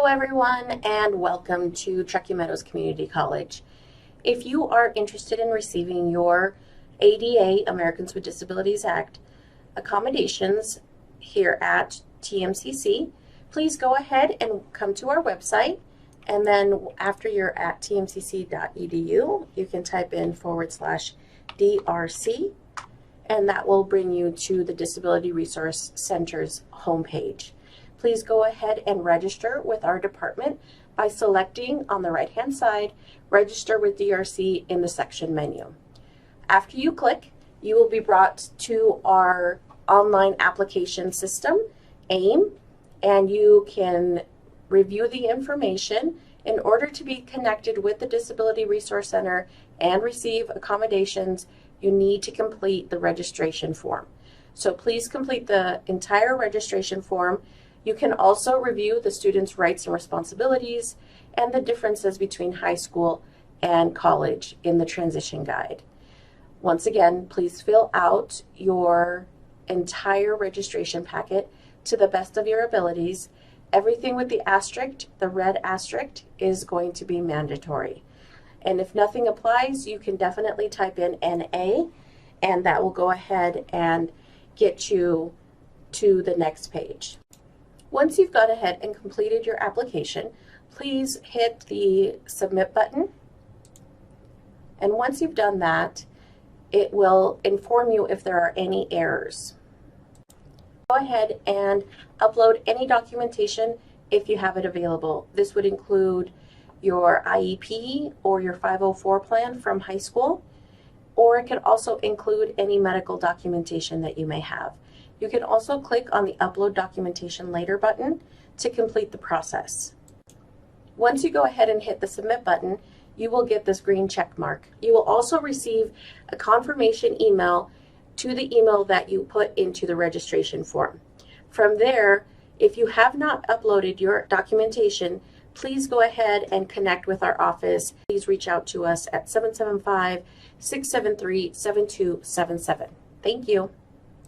Hello everyone and welcome to Truckee Meadows Community College. If you are interested in receiving your ADA, Americans with Disabilities Act, accommodations here at TMCC, please go ahead and come to our website, and then after you're at tmcc.edu, you can type in /DRC, and that will bring you to the Disability Resource Center's homepage. Please go ahead and register with our department by selecting on the right-hand side, Register with DRC in the section menu. After you click, you will be brought to our online application system, AIM, and you can review the information. In order to be connected with the Disability Resource Center and receive accommodations, you need to complete the registration form. So please complete the entire registration form. You can also review the students' rights and responsibilities and the differences between high school and college in the transition guide. Once again, please fill out your entire registration packet to the best of your abilities. Everything with the asterisk, the red asterisk, is going to be mandatory. And if nothing applies, you can definitely type in NA, and that will go ahead and get you to the next page. Once you've gone ahead and completed your application, please hit the submit button. And once you've done that, it will inform you if there are any errors. Go ahead and upload any documentation if you have it available. This would include your IEP or your 504 plan from high school, or it could also include any medical documentation that you may have. You can also click on the Upload Documentation Later button to complete the process. Once you go ahead and hit the Submit button, you will get this green check mark. You will also receive a confirmation email to the email that you put into the registration form. From there, if you have not uploaded your documentation, please go ahead and connect with our office. Please reach out to us at 775-673-7277. Thank you.